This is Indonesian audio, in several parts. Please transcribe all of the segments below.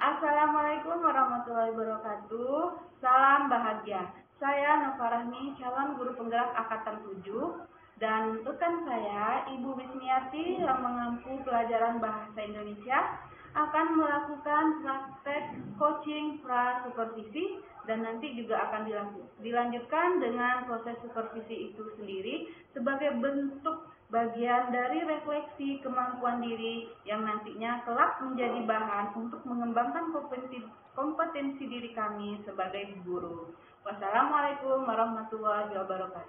Assalamualaikum warahmatullahi wabarakatuh. Salam bahagia. Saya Nova Rahmi, calon guru penggerak Angkatan 7, dan rekan saya, Ibu Wisniati yang mengampu pelajaran bahasa Indonesia akan melakukan praktek coaching pra-supervisi dan nanti juga akan dilanjutkan dengan proses supervisi itu sendiri sebagai bentuk bagian dari refleksi kemampuan diri yang nantinya kelak menjadi bahan untuk mengembangkan kompetensi diri kami sebagai guru. Wassalamualaikum warahmatullahi wabarakatuh.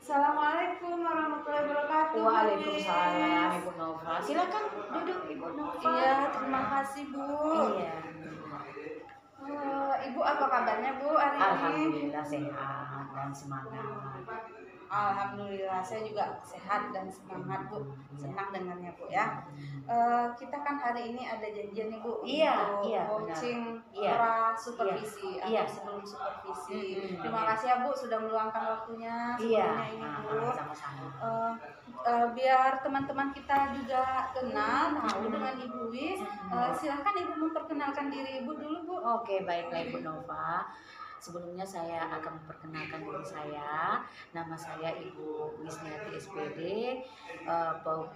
Assalamualaikum warahmatullahi wabarakatuh. Waalaikumsalam, Ibu Nova. Silakan duduk, Ibu Nova. Iya, terima kasih, Bu. Iya. Ibu apa kabarnya, Bu, hari ini? Alhamdulillah sehat dan semangat. Alhamdulillah, saya juga sehat dan semangat, Bu. Senang dengannya, Bu, ya. Kita kan hari ini ada janjian nih, Bu, Iya, untuk iya, coaching benar. pra supervisi Iya. atau sebelum supervisi. Mm-mm. Terima kasih ya, Bu, sudah meluangkan waktunya Iya, sebelumnya ini, Bu. sama-sama. Biar teman-teman kita juga kenal, tahu dengan Ibu Wis. Silahkan Ibu memperkenalkan diri Ibu dulu, Bu. Oke, baiklah Ibu Nova. Sebelumnya saya akan memperkenalkan diri saya. Nama saya Ibu Wisniati SPD.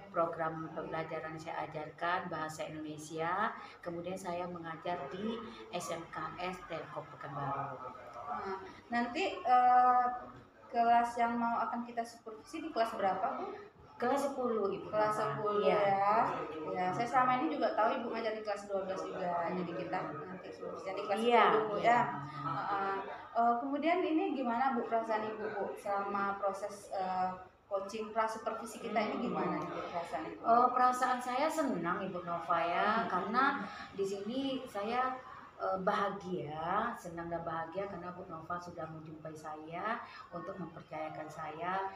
Program pembelajaran saya ajarkan bahasa Indonesia. Kemudian saya mengajar di SMKS Telkom Pekanbaru. Nanti kelas yang mau akan kita supervisi di kelas berapa, Bu? Kelas 10, Ibu. Kelas 10 Iya. Ya, saya selama ini juga tahu Ibu ngajar di kelas 12 juga. Jadi kita nanti supervisinya di kelas Iya, 10, Bu, ya. Kemudian ini gimana, Bu, perasaan Ibu, Bu, selama proses coaching pra supervisi kita ini gimana, Ibu, perasaan Ibu? Perasaan saya senang, Ibu Nova, ya, karena di sini saya bahagia, senang dan bahagia karena Bu Nova sudah menjumpai saya untuk mempercayakan saya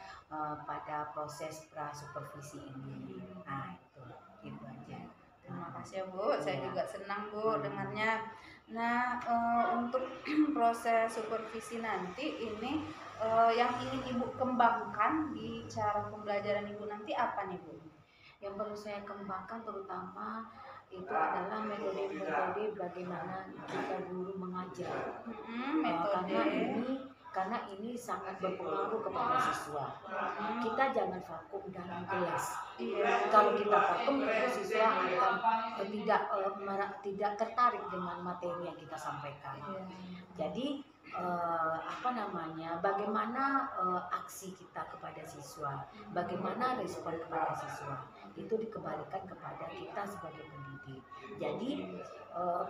pada proses pra supervisi ini. Nah, itu aja. Terima kasih ya, Bu. Saya juga senang, Bu, dengarnya. Nah, untuk proses supervisi nanti ini yang ingin Ibu kembangkan di cara pembelajaran Ibu nanti apa nih, Bu? Yang perlu saya kembangkan terutama itu adalah metode-metode bagaimana kita guru mengajar. Karena ini sangat berpengaruh kepada siswa. Kita jangan vakum dalam kelas. Kalau kita vakum, siswa akan tidak tertarik dengan materi yang kita sampaikan. Jadi bagaimana aksi kita kepada siswa, bagaimana respon kepada siswa, itu dikembalikan kepada kita sebagai pendidik. Jadi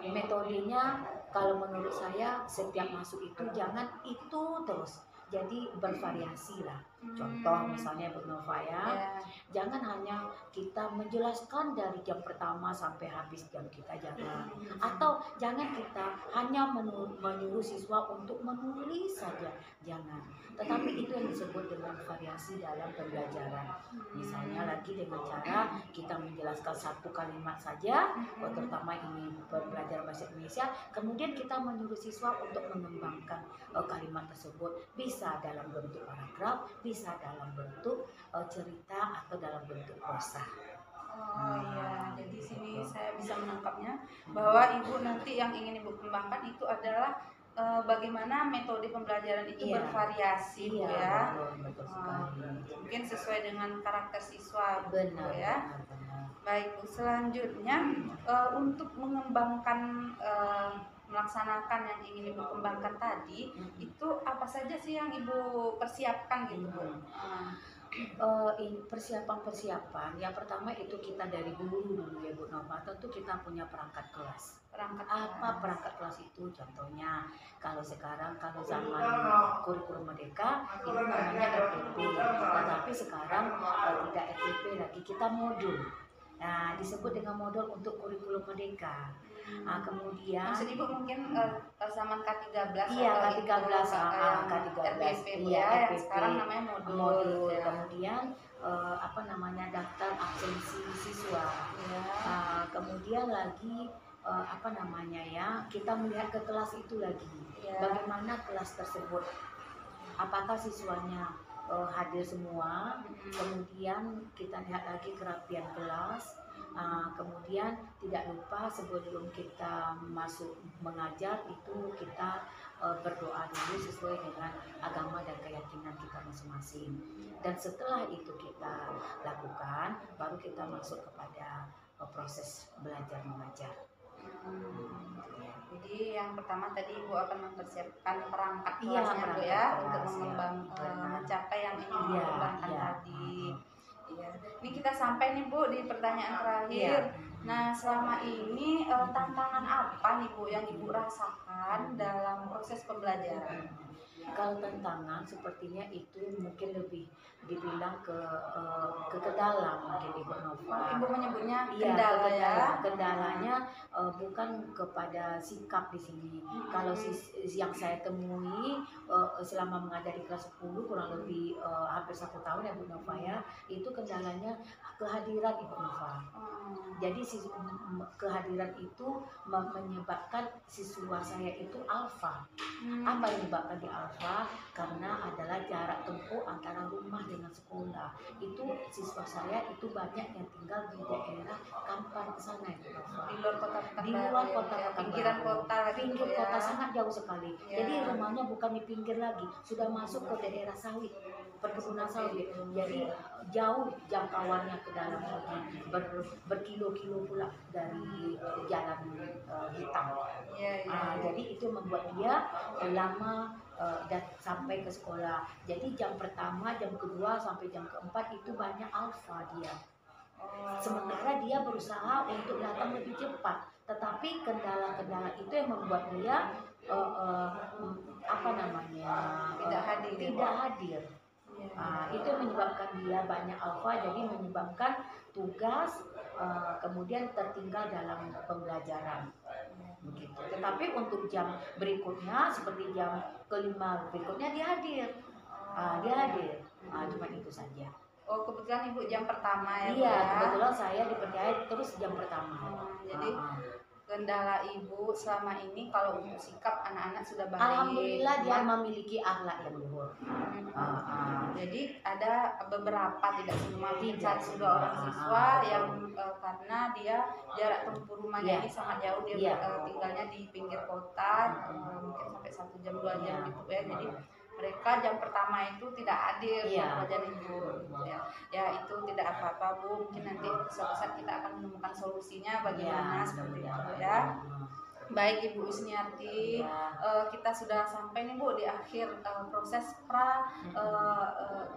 metodenya kalau menurut saya setiap masuk itu jangan itu terus, jadi bervariasi lah. Contoh misalnya Bu Nova, ya, jangan hanya kita menjelaskan dari jam pertama sampai habis jam kita, jangan. Atau jangan kita hanya menyuruh siswa untuk menulis saja, jangan. Tetapi itu yang disebut dengan variasi dalam pembelajaran. Misalnya lagi dengan cara kita menjelaskan satu kalimat saja, terutama ini pembelajaran bahasa Indonesia, kemudian kita menyuruh siswa untuk mengembangkan kalimat tersebut, bisa dalam bentuk paragraf, bisa dalam bentuk cerita atau dalam bentuk prosa. Iya, jadi sini saya bisa menangkapnya bahwa Ibu nanti yang ingin Ibu kembangkan itu adalah bagaimana metode pembelajaran itu bervariasi, Bu, ya. Betul sekali. Mungkin sesuai dengan karakter siswa, benar, Bu, ya. Benar. Baik, Bu, selanjutnya untuk mengembangkan melaksanakan yang ingin Ibu kembangkan tadi, itu apa saja sih yang Ibu persiapkan gitu, Bu? Persiapan yang pertama itu kita dari guru dulu, ya Bu Nova. Tentu kita punya perangkat kelas. Perangkat kelas itu? Contohnya kalau sekarang, kalau zaman kurikulum merdeka itu namanya RTP, tetapi sekarang tidak RTP lagi, kita modul. Nah, disebut dengan modul untuk kurikulum merdeka. Kemudian maksud Ibu mungkin zaman K13 K13 RTP, ya, yang sekarang namanya modul. Kemudian daftar absensi siswa. Kemudian lagi kita melihat ke kelas itu lagi. Bagaimana kelas tersebut? Apakah siswanya hadir semua. Kemudian kita lihat lagi kerapian kelas. Kemudian tidak lupa sebelum kita masuk mengajar itu kita berdoa dulu sesuai dengan agama dan keyakinan kita masing-masing. Dan setelah itu kita lakukan, baru kita masuk kepada proses belajar mengajar. Jadi yang pertama tadi Ibu akan mempersiapkan perangkat kelasnya Bu ya, untuk mencapai yang ingin dikembangkan tadi. Iya. Ini kita sampai nih Bu di pertanyaan terakhir. Nah, selama ini tantangan apa nih Bu yang Ibu rasakan dalam proses pembelajaran? Kalau tantangan sepertinya itu mungkin lebih dibilang ke dalam mungkin Ibu Nova. Ibu menyebutnya kendala ya. Kendalanya bukan kepada sikap di sini. Kalau yang saya temui selama mengajar di kelas 10 kurang lebih hampir 1 tahun ya Bu Nova ya, itu kendalanya kehadiran Ibu Nova. Jadi kehadiran itu menyebabkan siswa saya itu alfa. Apa yang menyebabkan di alfa? Karena adalah jarak tempuh antara rumah dengan sekolah. Itu siswa saya itu banyak yang tinggal di daerah Kampar ke sana Ibu Nova. Di luar kota Pekanbaru. Di luar kota ya, Pekanbaru. Pinggiran kota. Pinggir ya. kota sangat jauh sekali. Ya. Jadi rumahnya bukan di pinggir lagi, sudah masuk ke daerah sawit, perkebunan sawit. Jadi jauh jangkauannya ke dalam lagi, berkilo-kilo pula dari jalan hitam. Jadi itu membuat dia lama dan sampai ke sekolah. Jadi jam pertama, jam kedua sampai jam keempat itu banyak alfa dia. Sementara dia berusaha untuk datang lebih cepat, tetapi kendala-kendala itu yang membuat dia tidak hadir. Itu menyebabkan dia banyak alfa, jadi menyebabkan tugas kemudian tertinggal dalam pembelajaran. Begitu. Tetapi untuk jam berikutnya seperti jam kelima berikutnya dia hadir. Cuma itu saja. Oh, kebetulan Ibu jam pertama ya. Iya, kebetulan saya dipercaya terus jam pertama. Jadi kendala Ibu selama ini kalau untuk sikap anak-anak sudah baik. Alhamdulillah dia memiliki akhlak yang luhur. Jadi ada beberapa, tidak semua, satu dua orang siswa yang karena dia jarak tempuh rumahnya ini sangat jauh, dia tinggalnya di pinggir kota, mungkin sampai 1 jam 2 jam gitu ya. Jadi mereka jam pertama itu tidak hadir pelajaran Ibu. Ya itu tidak apa-apa Bu, mungkin nanti suatu saat kita akan menemukan solusinya bagaimana seperti itu ya. Baik Ibu Wisniarti, kita sudah sampai nih Bu di akhir proses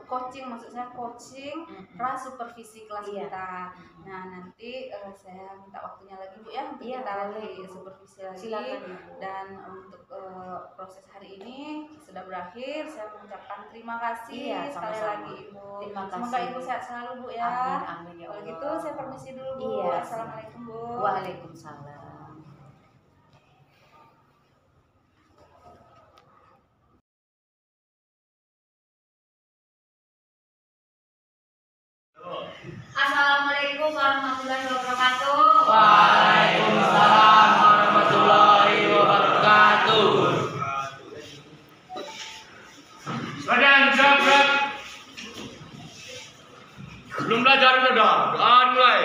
coaching, maksud saya coaching pra supervisi kelas kita. Nah nanti saya minta waktunya lagi Bu ya, untuk kita lagi supervisi lagi. Silakan. Dan untuk proses hari ini sudah berakhir. Saya mengucapkan terima kasih sekali lagi Ibu. Semoga Ibu sehat selalu Bu ya. Amin ya Allah. Kalau gitu saya permisi dulu Bu. Assalamualaikum Bu. Waalaikumsalam. Assalamualaikum warahmatullahi wabarakatuh. Waalaikumsalam warahmatullahi wabarakatuh. Badan gerak. Sebelum belajar udah doa mulai.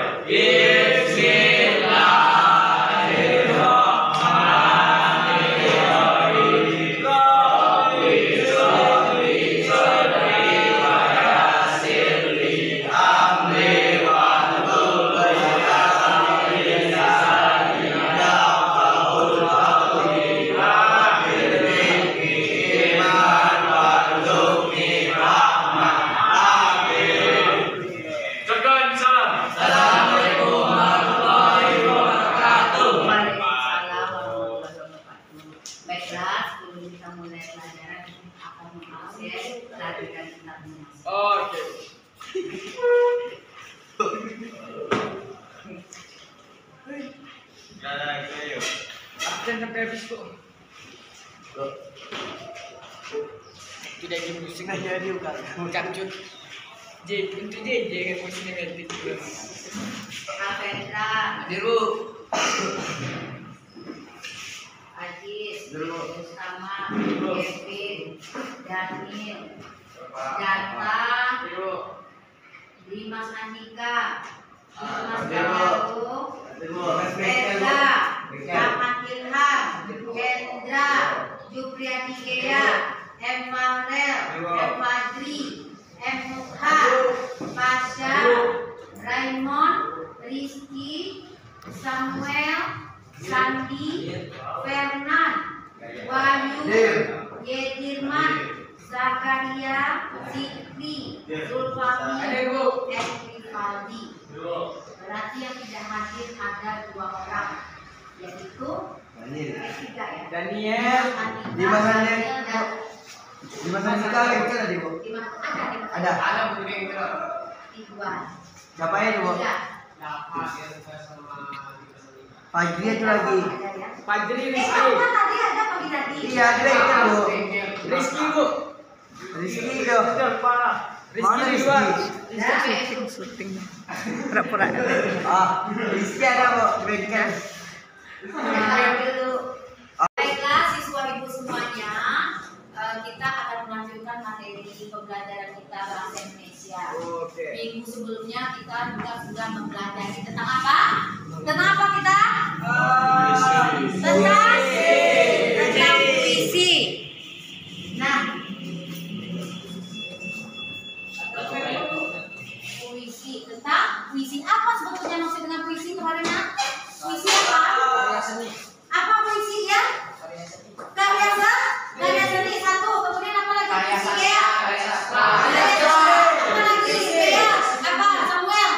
Tidak dimusik aja dia bukan untuk JJ kan musiknya ganti Avendra, Diru Ajis, Ustama, Kevin, Daniel, Jata, Dimas Andika, Dimas Galuh, Reza, Ahmad Ilham, Hendra, Jupriati Gea, M. Farel, M. Fadri, M. Mukha, Pasha, Raymond, Rizky, Samuel, Sandi, Fernand, Wahyu, Yedirman, Zakaria, Zikri, Zulfami, dan Rivaldi. Berarti yang tidak hadir ada 2 orang, yaitu ketiga ya. Daniel, di mana Daniel? Di mana Andika itu ada di Bu? Ada. Ada Bu itu. Ridwan. Siapa ya Bu? Iya. Fajri itu lagi. Fajri Rizky. Tadi ada pagi tadi. Iya, dia itu Bu. Rizky Bu. Rizky itu. Mana Rizky? Pura-pura. Ah, Rizky ada Bu. Berikan. Baiklah siswa ibu semuanya, kita akan melanjutkan materi pembelajaran kita bahasa Indonesia. Minggu sebelumnya kita juga sudah mempelajari tentang apa? Tentang apa kita? Tentang puisi. Nah, puisi tentang puisi apa sebetulnya maksud dengan puisi kemarinnya? Puisi apa? Apa puisi ya? Karya seni satu, kemudian apa lagi? Puisi ya? Apa lagi? Ya? Apa? Samuel?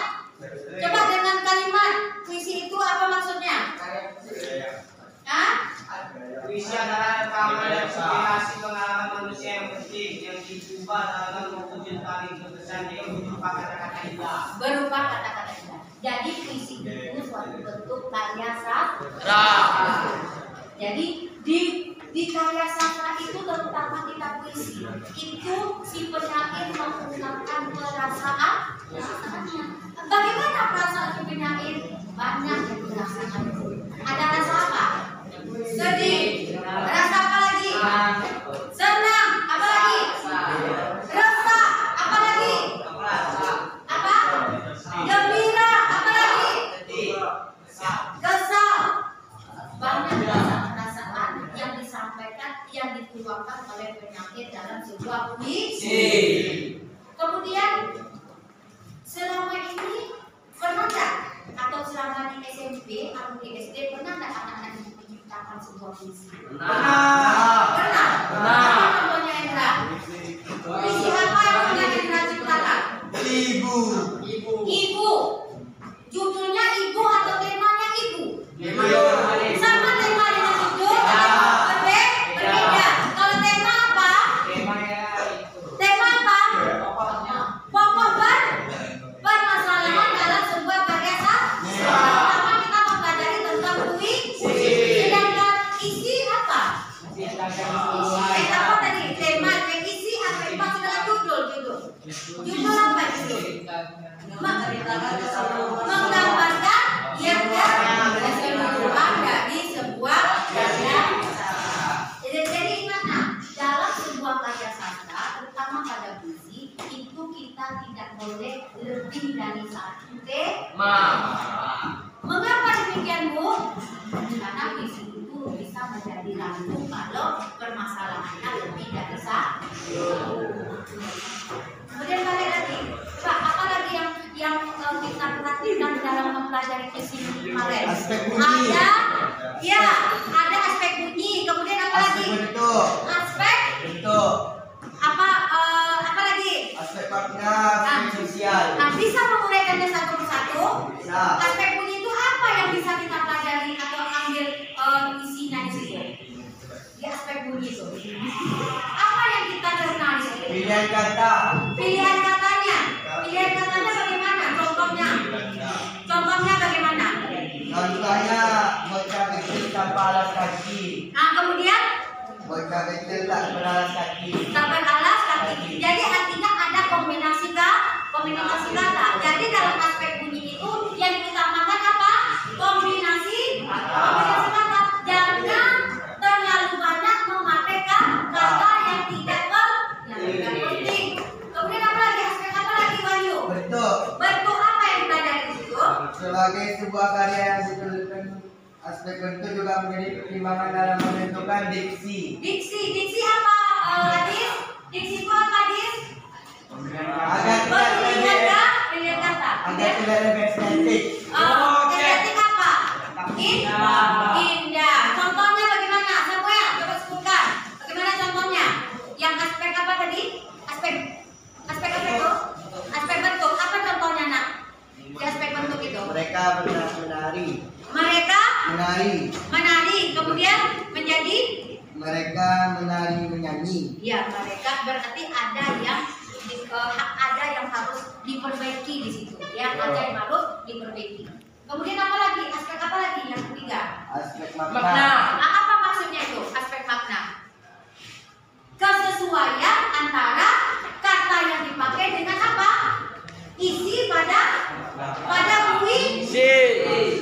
Coba dengan kalimat puisi itu apa maksudnya? Hah? Puisi adalah rekaman dan inspirasi pengalaman manusia yang penting yang diubah dalam mewujud tali kepesan yang berupa kata-kata indah. Berupa kata-kata indah. Jadi puisi itu suatu bentuk karya sastra. Jadi di karya sastra itu terutama kita puisi itu si penyair mengungkapkan perasaannya. Bagaimana perasaan si penyair? Banyak yang dirasakan. Ada rasa apa? Sedih. Rasa apa lagi? Senang. Apa lagi? Rasa. Apa lagi? Apa? Gembira. Apa lagi? Kesal. Banyak perasaan yang disampaikan, yang dituangkan oleh penyair dalam sebuah puisi. Kemudian selama ini pernah nggak, atau selama di SMP atau di SD pernah nggak anak-anak itu menciptakan sebuah puisi? Pernah. Contohnya Indra. Puisi apa yang pernah Indra ciptakan? Ibu. Judulnya ibu atau temanya ibu? Sama tema dengan judul berbeda. Kalau tema apa? Tema apa? Pokok permasalahan dalam sebuah karya sastra. Pertama kita mempelajari tentang puisi. Sedangkan isi apa? Apa tadi? Tema, isi apa? Masih dengan judul. Judul apa judul? Menggambarkan yang keseluruhan dari sebuah karya sastra. Jadi ingat, dalam sebuah karya sastra, terutama pada puisi, itu kita tidak boleh lebih dari satu tema. Mengapa demikian, Bu? Karena puisi itu bisa menjadi ragu kalau permasalahannya lebih dari satu. Kemudian balik lagi, Pak, apa lagi yang kita perhatikan dalam mempelajari puisi kemarin? Ada aspek bunyi. Kemudian apa lagi? Aspek bentuk. Apa lagi? Aspek makna, aspek sosial. Bisa menguraikannya satu persatu? Bisa. Aspek bunyi itu apa yang bisa kita pelajari atau ambil isinya di situ? Di aspek bunyi itu. Apa yang kita kenal di situ? Pilihan kata. Pilihan katanya. Pilihan katanya bagaimana? Contohnya bagaimana? Contohnya bocah kecil tanpa alas kaki. Nah, kemudian Bocah kecil tak beralas kaki. tak beralas kaki. Jadi artinya ada kombinasi kata. Jadi dalam aspek bunyi itu yang diutamakan apa? Kombinasi kata. Jangan terlalu banyak memakai kata yang tidak penting. Bentuk. Bentuk apa yang dipelajari di situ? Sebagai sebuah karya yang dituliskan, aspek bentuk juga menjadi pertimbangan dalam menentukan diksi. Diksi apa, Adis? Diksi itu apa, Adis? Pemilihan kata. Agar tidak lebih estetik. Estetik apa? Indah. Contohnya bagaimana? Samuel, coba sebutkan. Bagaimana contohnya? Yang aspek apa tadi? Aspek apa itu? Aspek bentuk. Apa contohnya, Nak? Di aspek bentuk itu. Mereka menari. Mereka menari. Kemudian menjadi Mereka menari menyanyi. ya, mereka berarti ada yang harus diperbaiki di situ. Ya, ada yang harus diperbaiki. Kemudian apa lagi? Aspek apa lagi? Yang ketiga. Aspek makna. Nah, apa maksudnya itu? Aspek makna. Kesesuaian antara kata yang dipakai dengan apa? Isi pada puisi.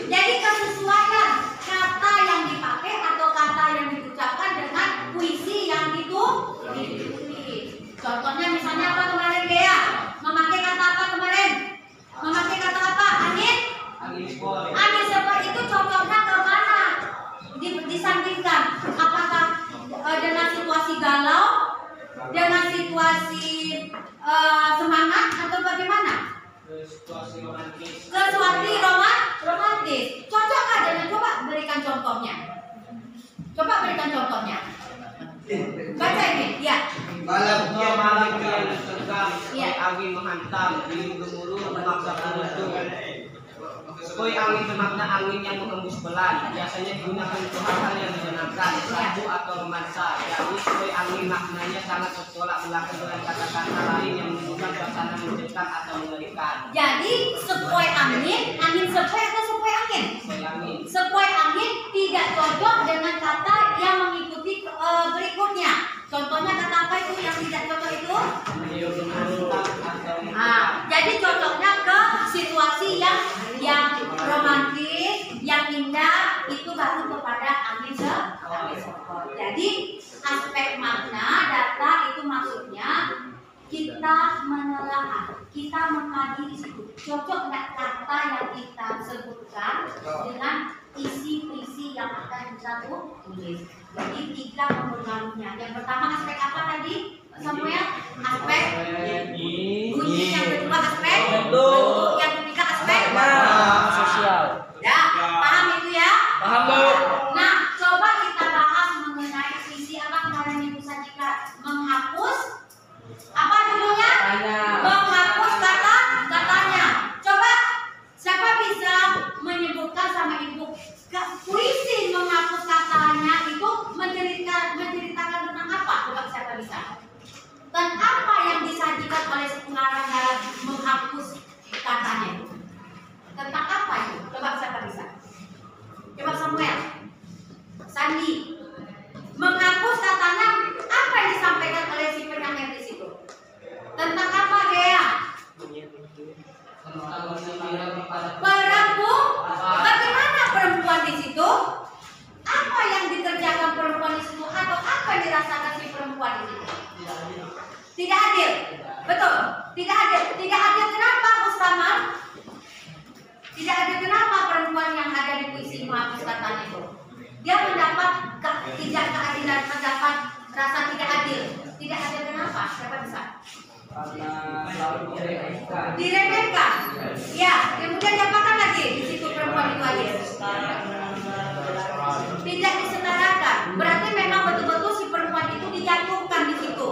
Jadi kesesuaian kata yang dipakai atau kata yang diucapkan dengan puisi yang ditulis. Contohnya misalnya apa kemarin, Dea? Memakai kata apa kemarin? Memakai kata apa? Angin sepoi itu contohnya ke mana? Disandingkan. Apakah dengan situasi galau, dengan situasi semangat, atau bagaimana? Situasi romantis. Cocokkah dengan? Coba berikan contohnya. Baca ini, ya. Malam kian tegang, angin menghantam, dingin gemuruh, memaksa penuntung. Sepoi angin bermakna angin yang menghembus pelan, biasanya digunakan untuk hal-hal yang menyenangkan, lagu atau romansa. Jadi sepoi angin maknanya sangat bertolak belakang dengan kata-kata lain yang menunjukkan suasana mencekam atau mengerikan. Jadi sepoi angin sepoi atau sepoi angin? Sepoi angin tidak cocok dengan kata yang mengikuti berikutnya. Contohnya kata apa itu yang tidak cocok itu? Jadi cocoknya ke situasi yang romantis, yang indah, itu baru kepada angin sepoi. Jadi aspek makna data itu maksudnya kita menelaah, kita mengkaji di situ. Cocok nggak kata yang kita sebutkan dengan isi yang akan kita tulis. Jadi tiga mempengaruhinya. Yang pertama aspek apa tadi, Samuel? Aspek bunyi. Yang kedua aspek bentuk. Yang ketiga aspek sosial. Ya, paham itu ya? Paham, Bu. Nah, coba kita bahas mengenai visi apa kemarin Ibu sajikan. Menghapus apa dulunya? Menghapus katanya. Coba siapa bisa menyebutkan sama Ibu puisi menghapus katanya itu menceritakan tentang apa? Coba siapa bisa? Dan apa yang disajikan oleh pengarang dalam menghapus katanya itu? Tentang apa itu? Coba siapa bisa? Coba Samuel, Sandi. Menghapus katanya apa yang disampaikan oleh si penyair di situ? Tentang apa, Dea? Perempuan. Bagaimana perempuan di situ? Apa yang dikerjakan perempuan di situ? Atau apa yang dirasakan si perempuan di situ? Tidak adil. Betul. Tidak adil. Tidak adil kenapa, Ustama? Tidak adil kenapa perempuan yang ada di puisi menghapus katanya itu? Dia mendapat tidak keadilan, mendapat rasa tidak adil. Tidak adil kenapa? Siapa bisa? Karena selalu Diremehkan. Ya, kemudian diapakan lagi di situ perempuan itu adil? Tidak disetarakan. Berarti memang betul-betul si perempuan itu dijatuhkan di situ.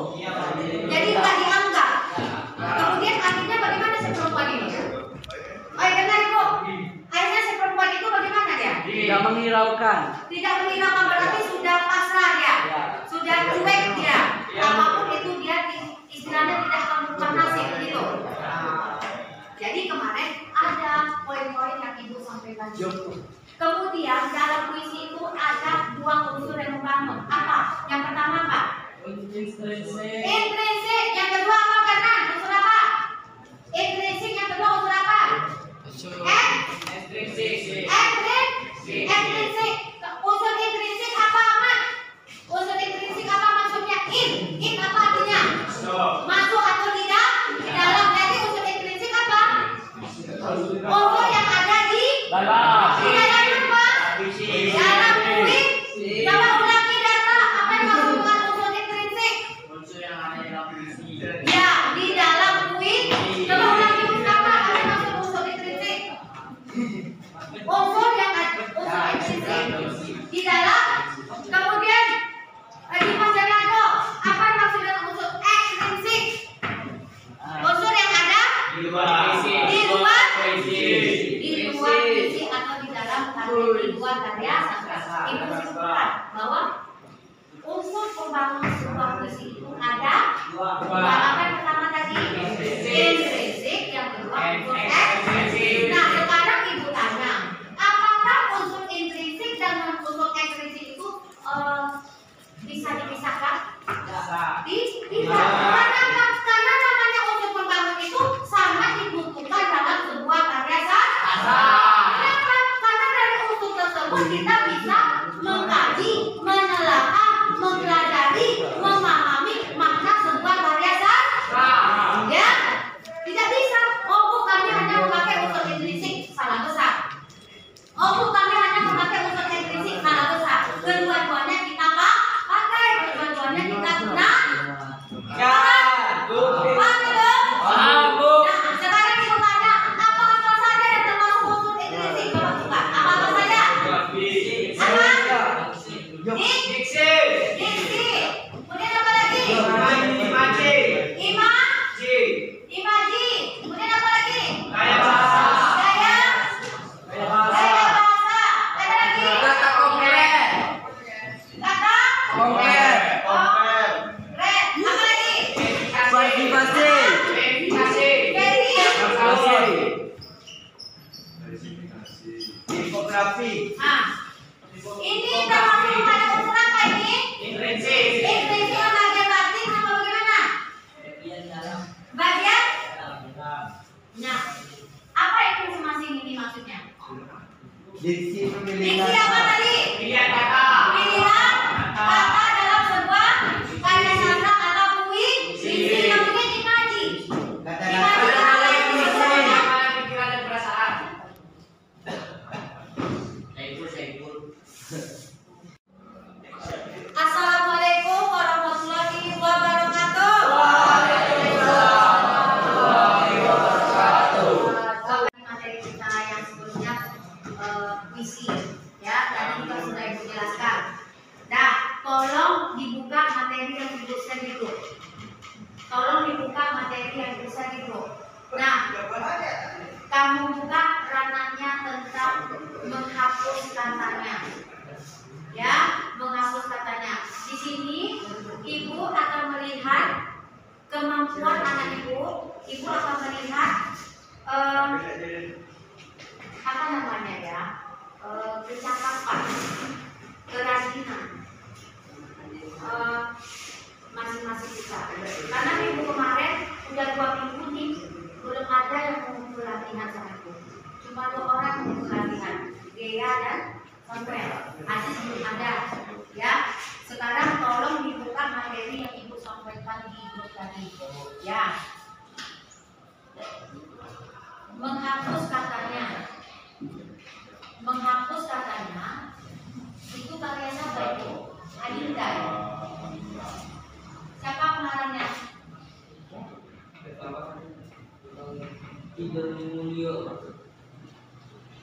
Jadi nggak dianggap. Kemudian akhirnya bagaimana si perempuan ini? Ayo dengar Ibu. Akhirnya si perempuan itu bagaimana dia? tidak menghiraukan. Tidak menghiraukan berarti sudah pasrah dia. Sudah cuek dia. Apapun itu dia istilahnya tidak akan berubah nasib gitu. Jadi kemarin ada poin-poin yang Ibu sampaikan. Kemudian dalam puisi itu ada dua unsur yang membangun. Apa? Yang pertama apa? Intrinsik. Yang kedua apa? Kanan. Unsur apa? Intrinsik. Yang kedua unsur apa? Extrinsik. Unsur intrinsik apa, Ahmad? Unsur intrinsik apa maksudnya? In apa artinya? Masuk atau tidak? Di dalam. Jadi unsur intrinsik apa? Unsur yang ada di dalam apa? Dalam fluid. Coba ulangi data. Apa yang dimaksud dengan unsur intrinsik? Unsur yang ada dalam puisi. Ya, di dalam fluid. Coba ulangi bersama. Apa yang dimaksud unsur intrinsik? Unsur yang ada unsur intrinsik di dalam. Kemudian di Mas Janado, apa yang maksud dengan unsur ekstrinsik? Unsur yang ada Di luar puisi. di luar puisi atau di dalam karya, di luar karya sastra. Ibu simpulkan bahwa unsur pembangun sebuah puisi itu ada dua. Apa yang pertama tadi? Intrinsik, yang kedua unsur ekstrinsik. Nah, sekarang ibu tanya, apakah unsur intrinsik dan unsur ekstrinsik itu bisa dipisahkan? Tidak. Karena namanya unsur pembangun itu sangat dibutuhkan dalam sebuah karya sastra. Kenapa? Karena dari unsur tersebut kita bisa mengkaji, menelaah, mempelajari, memahami makna sebuah karya sastra. Ya, tidak bisa. Oh bu, kami hanya memakai unsur intrinsik, salah besar. Oh bu, kami hanya memakai unsur ekstrinsik, salah besar. Kedua-duanya kita pakai, kedua-duanya kita gunakan. Paham belum? Nah, sekarang ibu tanya, apa-apa saja yang termasuk unsur intrinsik? Coba buka. Apa-apa saja? Apa? Diksi. Kemudian apa lagi? Imaji. Kemudian apa lagi? Gaya bahasa. Ada lagi? Kata konkret. Apa lagi? Kualifikasi. Infografi. Nah, ini termasuk pada unsur apa ini? Intrinsik. Intrinsik yang bagian batin atau bagaimana? Bagian? Nah, apa itu masing ini maksudnya? Diksi Diksi pemilihan. apa tadi? Pilihan kata. Pilihan kata dalam sebuah karya sastra atau puisi. Kemudian dikaji. Kata-kata. Pikiran dan perasaan. Saiful. Assalamualaikum warahmatullahi wabarakatuh. Materi kita yang sebelumnya puisi, ya, tadi kita sudah ibu jelaskan. Nah, tolong dibuka materi yang ibu share itu. Tolong dibuka materi yang ibu share itu. Nah, kamu buka ranahnya tentang menghapus katanya. Ya, menghapus katanya. Di sini ibu akan melihat kemampuan anak ibu. Ibu akan melihat apa namanya ya, kecakapan, kerajinan masing-masing kita. Karena minggu kemarin udah 2 minggu nih belum ada yang mengumpul latihan sama ibu. Cuma 2 orang mengumpul latihan, Gea dan Samuel. Aziz belum ada, ya. Sekarang tolong dibuka materi yang ibu sampaikan di grup tadi, ya. Menghapus katanya itu karya siapa itu? Adinda. Siapa pengarangnya?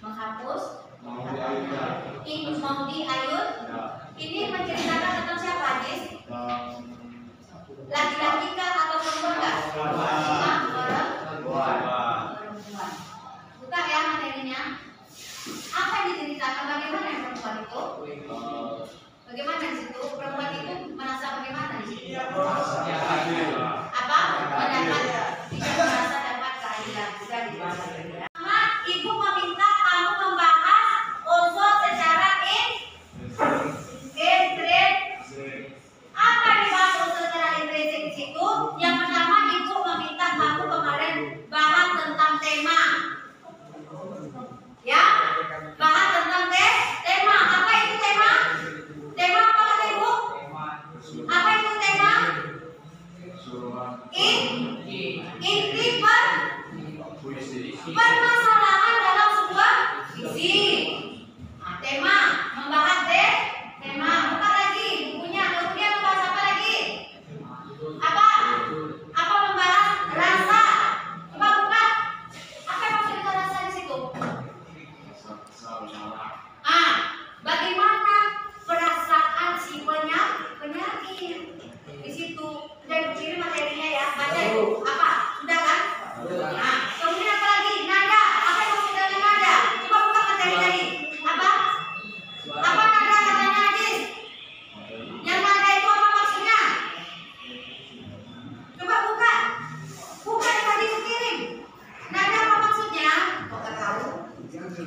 Menghapus katanya. Ini Maudi Ayun. Ini menceritakan tentang siapa, Jis? Laki-laki kah atau perempuan kah? Perempuan. Buka ya materinya. Apa yang diceritakan? Bagaimana yang perempuan itu? Bagaimana di situ? Perempuan itu merasa bagaimana di situ? Apa? Merasa dapat keadilan juga di masa ini. Ibu meminta kamu membahas unsur secara intrinsik. Apa dibahas unsur secara intrinsik di situ? Yang pertama, ibu meminta kamu kemarin bahas tentang tema. Ya, bahas tentang tema. Apa itu tema? Tema apa kata ibu? Apa itu tema? Inti permasalahan.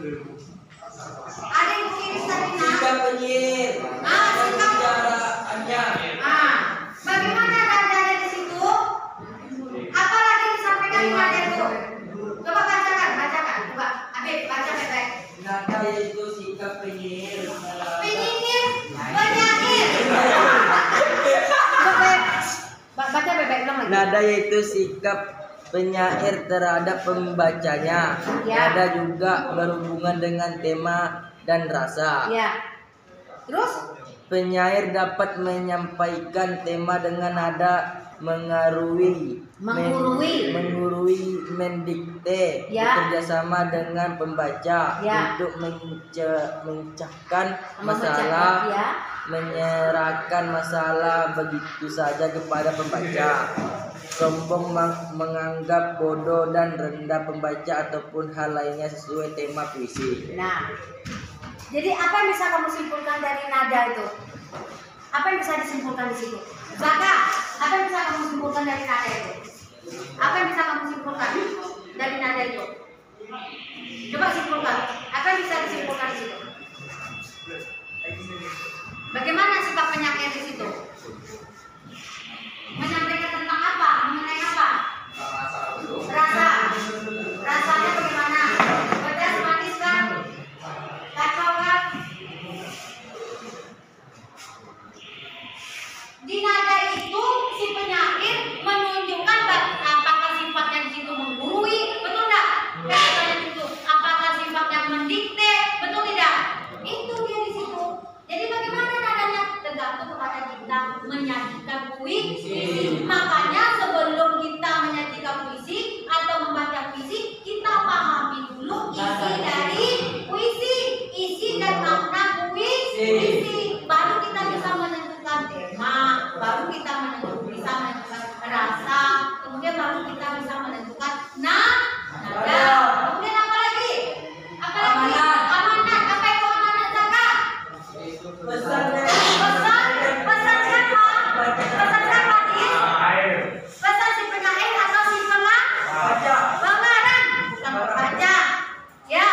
Ada yang kirim tadi nak? Sikap penyiar. Sikap Pembicaraannya. Bagaimana nada di situ? Apa lagi disampaikan di nada itu? Coba bacakan, coba. Habib, baca baik-baik. Nada yaitu sikap penyiar. Penyiar, penyair. Baca baik-baik ulang lagi. Nada yaitu sikap penyair terhadap pembacanya. Ya. Nada juga berhubungan dengan tema dan rasa. Ya. Terus? Penyair dapat menyampaikan tema dengan nada mengurui, mendikte, Ya. bekerjasama dengan pembaca Ya. untuk memecahkan masalah, ya. menyerahkan masalah begitu saja kepada pembaca. Sombong menganggap bodoh dan rendah pembaca ataupun hal lainnya sesuai tema puisi. Nah, jadi apa yang bisa kamu simpulkan dari nada itu? Apa yang bisa disimpulkan di situ? Zaka, apa yang bisa kamu simpulkan dari nada itu? Apa yang bisa kamu simpulkan dari nada itu? Coba simpulkan. Apa yang bisa disimpulkan di situ? Bagaimana sikap penyair di situ? Menyampaikan tentang apa? Mengenai apa? Rasa. Rasanya bagaimana? Pedas, manis kan? Kacau kan? Di nada itu si penyair menunjukkan apakah sifatnya di situ menggurui, betul tidak? Katanya itu apakah sifatnya mendikte, betul tidak? Itu dia di situ. Jadi bagaimana nadanya? Tergantung kepada kita menyajikan puisi. Makanya sebelum kita menyajikan puisi atau membaca puisi, kita pahami dulu isi dari puisi, isi dan makna puisi. Baru kita bisa menentukan tema, baru kita bisa menentukan rasa, kemudian baru kita bisa menentukan nada. Kemudian apa lagi? Apa lagi? Amanat. Apa itu amanat, Zaka? Pesan siapa? Pesan siapa? Pesan si penyair atau si pengarang? Bukan pembaca. Ya.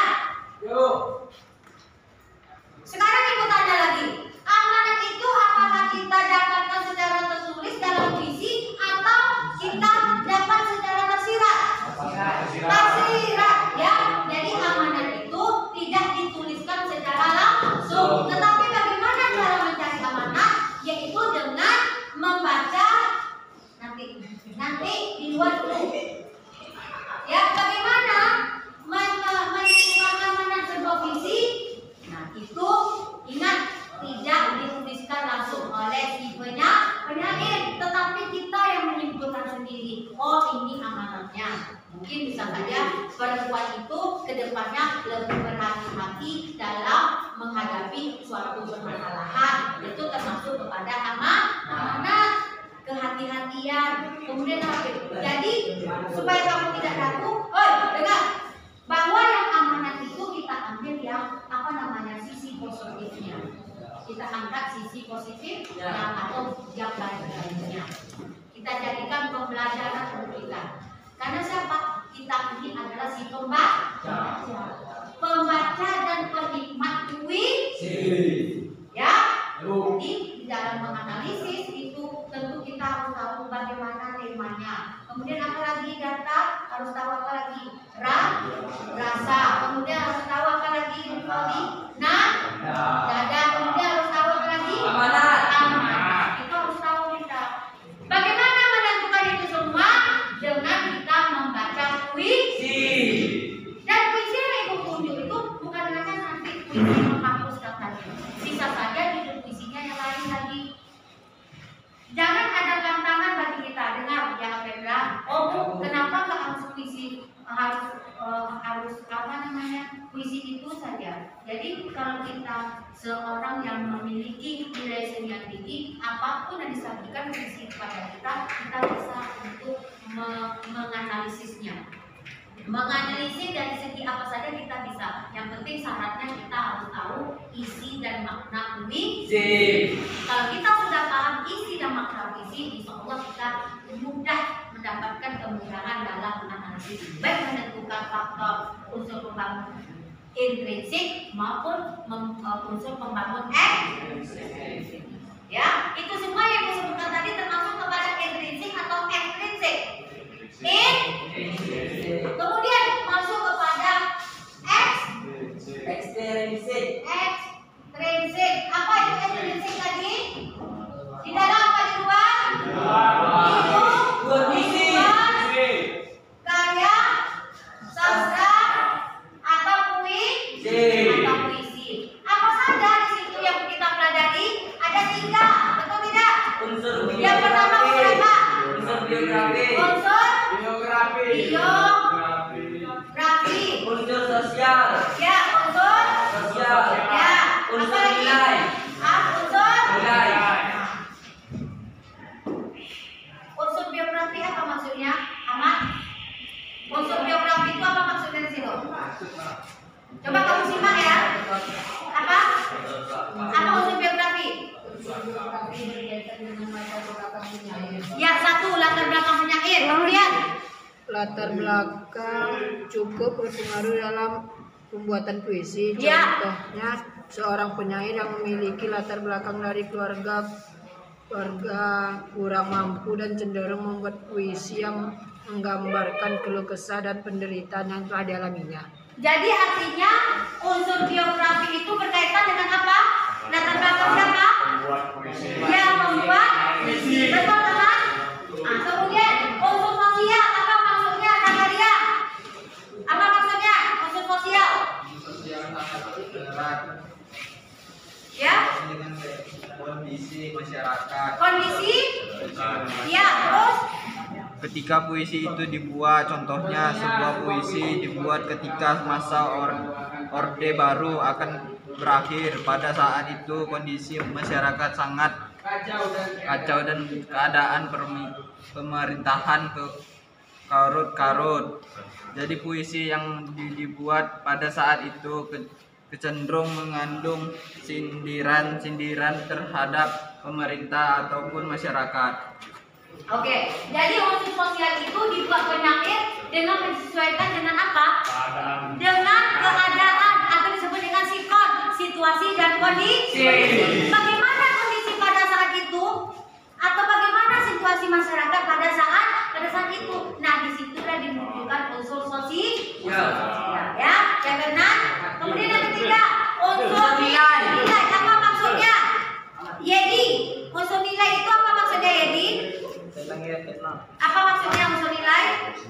Sekarang ibu tanya lagi. Amanat itu apakah kita dapatkan secara tertulis dalam puisi atau kita dapat secara tersirat? Tersirat, ya. Jadi amanat itu tidak dituliskan secara langsung. Tetapi bagaimana cara mencari amanat? Yaitu dengan membaca nanti di luar dulu. Ya, bagaimana menentukan amanat sebuah puisi? Nah, itu ingat tidak dituliskan langsung oleh si penyair, tetapi kita yang menyimpulkan sendiri. Oh, ini amanatnya. Mungkin bisa saja perempuan itu kedepannya lebih berhati-hati dalam menghadapi suatu permasalahan. Itu termasuk kepada amanat, kehati-hatian. Kemudian apa? Jadi supaya kamu tidak ragu, dengar bahwa yang amanat itu kita ambil yang sisi positifnya. Kita angkat sisi positif yang atau yang baik-baiknya. Kita jadikan pembelajaran untuk kita. Karena siapa? Kita ini adalah si pembaca dan penikmat puisi. Ya. Jadi di dalam menganalisis itu tentu kita harus tahu bagaimana temanya. Kemudian apa lagi? Data, harus tahu apa lagi? Rasa. Kemudian harus tahu apa lagi? Nada. Kemudian harus tahu apa lagi? Amanat. Itu harus tahu kita. Bagaimana menentukan itu semua? Dengan kita membaca puisi. Dan puisi yang ibu tunjuk itu bukan hanya nanti puisi menghapus katanya. Bisa saja judul puisinya yang lain lagi. Jangan ada tantangan bagi kita. Dengar yang saya bilang, kenapa nggak harus puisi, harus puisi itu saja. Jadi kalau kita seorang yang memiliki nilai seni yang tinggi, apapun yang disampaikan puisi kepada kita bisa untuk menganalisisnya. Menganalisis dari segi apa saja kita bisa. Yang penting syaratnya kita harus tahu isi dan makna puisi. Kalau kita sudah paham isi dan makna puisi, insya Allah kita mudah mendapatkan kemudahan dalam menganalisis, baik menentukan faktor unsur pembangun intrinsik maupun unsur pembangun ekstrinsik. Ya, itu semua yang disebutkan tadi termasuk kepada intrinsik atau ekstrinsik. Kemudian masuk kepada ekstrinsik. Ekstrinsik. Apa itu ekstrinsik tadi? Di dalam apa di luar? Itu karya sastra atau puisi. Apa saja di situ yang kita pelajari? Ada 3, betul tidak? Yang pertama unsur apa? Unsur biografi. Unsur Biografi. biografi. Unsur sosial. Ya, unsur Sosial. ya. Unsur Apa lagi? nilai. Unsur Nilai. unsur biografi apa maksudnya? Ahmad? Unsur biografi itu apa maksudnya di situ? Coba kamu simak ya. Apa? Apa unsur biografi? Ya, 1 latar belakang penyair. Kemudian Latar belakang cukup berpengaruh dalam pembuatan puisi. Ya. Contohnya seorang penyair yang memiliki latar belakang dari keluarga kurang mampu dan cenderung membuat puisi yang menggambarkan keluh kesah dan penderitaan yang telah dialaminya. jadi artinya unsur biografi itu berkaitan dengan apa? Latar belakang siapa? Yang membuat puisi. Betul teman? Nah, kemudian unsur sosial apa maksudnya Zakaria? Apa maksudnya unsur sosial? Ya, Kondisi masyarakat. kondisi. Ya, terus Ketika puisi itu dibuat, contohnya sebuah puisi dibuat ketika masa Orde Baru akan berakhir. Pada saat itu kondisi masyarakat sangat kacau dan keadaan pemerintahan karut-karut. Jadi puisi yang dibuat pada saat itu kecenderung mengandung sindiran-sindiran terhadap pemerintah ataupun masyarakat. oke, jadi unsur sosial itu dibuat penyair dengan menyesuaikan dengan apa? Dengan keadaan atau disebut dengan sikon, situasi dan kondisi. Bagaimana kondisi pada saat itu? Atau bagaimana situasi masyarakat pada saat itu? Nah, disitulah dimunculkan unsur sosial. Ya, yang keenam. Kemudian yang ketiga, unsur nilai. Apa maksudnya? Yedi, unsur nilai itu apa maksudnya Yedi? Apa maksudnya unsur nilai?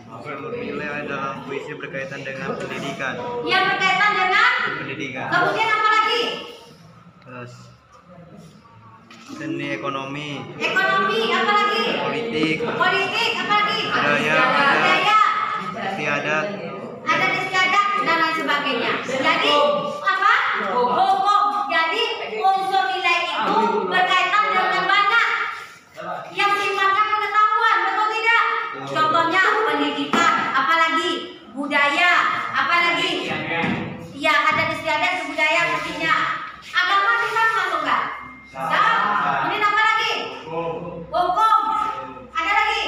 Unsur nilai dalam puisi berkaitan dengan pendidikan. Yang berkaitan dengan Pendidikan. kemudian apa lagi? Terus seni ekonomi, Apa lagi? politik, Apa lagi? Budaya. istiadat, Ada istiadat dan lain sebagainya. Jadi apa? Hukum. Jadi unsur nilai itu berkaitan dengan banyak yang sifatnya pengetahuan, betul tidak? Contohnya pendidikan, apalagi budaya, apalagi ya ada istiadat kebudayaan artinya. Agama kita masuk nggak? Kemudian apa lagi? Hukum. Ada lagi?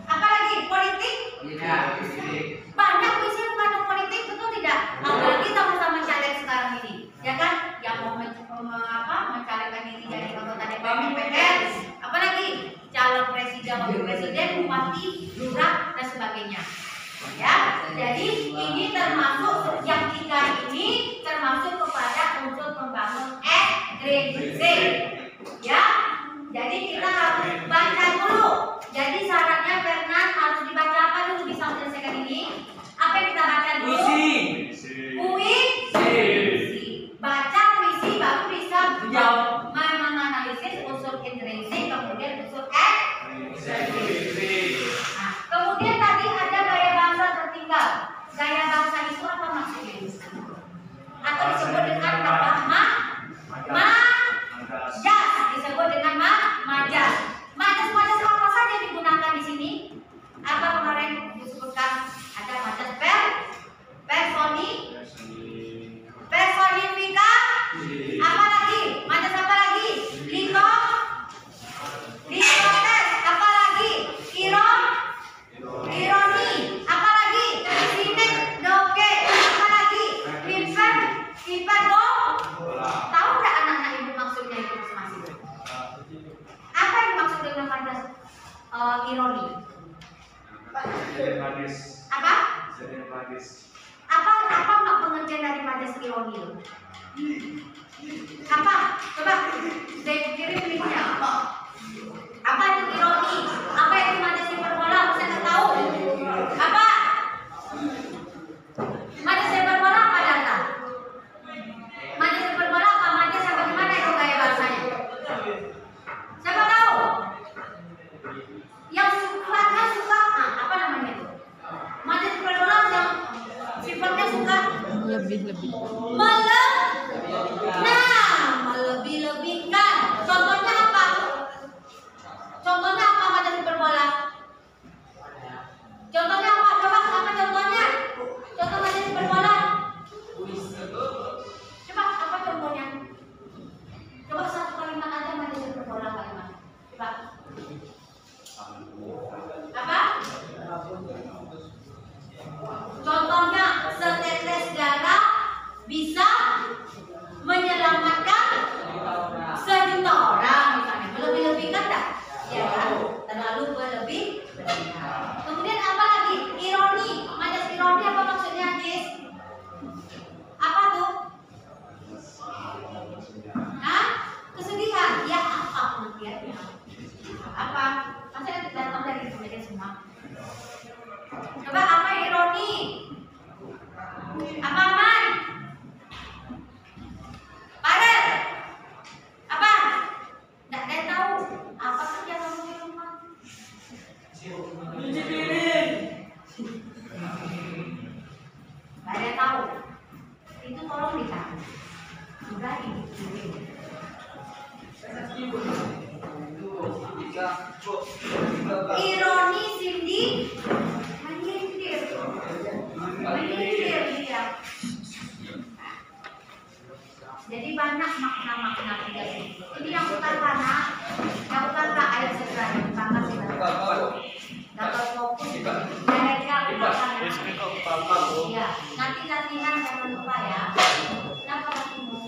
Apa lagi? Politik. Banyak puisi yang mengandung politik, betul tidak? Apalagi sama-sama caleg sekarang ini, ya kan? Yang mau mencalonkan diri jadi anggota DPR, apalagi calon presiden, wakil presiden, bupati, lurah dan sebagainya. Ya, jadi ini termasuk yang 3 ini termasuk kepada unsur pembangun ekstrinsik. Ya, jadi kita harus baca dulu. Jadi syaratnya Fernand harus dibaca apa dulu bisa menyelesaikan ini? Apa yang kita baca dulu? Puisi. Baca puisi baru bisa menganalisis unsur intrinsik kemudian unsur ekstrinsik. Nah, kemudian tadi ada gaya bahasa tertinggal. Gaya bahasa itu apa maksudnya? Atau disebut dengan apa? Majas. Disebut dengan majas. Majas apa saja digunakan di sini? Apa kemarin disebutkan? Ada majas personifika. Apa lagi? Majas apa lagi? Likotes. Apa lagi? Ironi. Apa lagi? Sinekdoke. Apa lagi? Apa mak pengertian dari majas ironi? Apa? Coba saya kirim linknya. Apa itu ironi? Apa itu majas hiperbola? Saya nggak tahu. Apa? Majas hiperbola apa data? Majas hiperbola apa? Majas yang bagaimana itu gaya bahasanya? Siapa tahu? Yang sifatnya suka, apa namanya itu? Majas hiperbola yang sifatnya suka lebih-lebih. Melebih-lebihkan. Contohnya apa? Contohnya apa majas hiperbola? Contohnya apa? Coba apa contohnya? Contoh majas hiperbola. Coba apa contohnya? Coba satu kalimat aja majas hiperbola kalimat. Coba. Apa? Contohnya setetes darah bisa menyelamatkan sejuta orang misalnya. Melebih-lebihkan tak? Ya kan? Terlalu berlebih-lebihan. Kemudian apa lagi? Ironi. Majas ironi apa maksudnya, Jis? Apa tuh? Hah? Kesedihan. Ya apa pengertiannya? Apa? Pasti ada datang dari kemudian semua. Coba apa ironi? Apa man? Padat? Apa? Nggak ada yang tahu. Apa kerja kamu di rumah? Cuci piring. Nggak ada yang tahu. Itu tolong dicari. Udah dikirim. Ironi Cindy menyindir dia. Jadi banyak makna-makna dia sini. Ini yang utara ayat segera yang utara dapat fokus mereka ya. Nanti latihan jangan lupa ya. Kenapa kamu?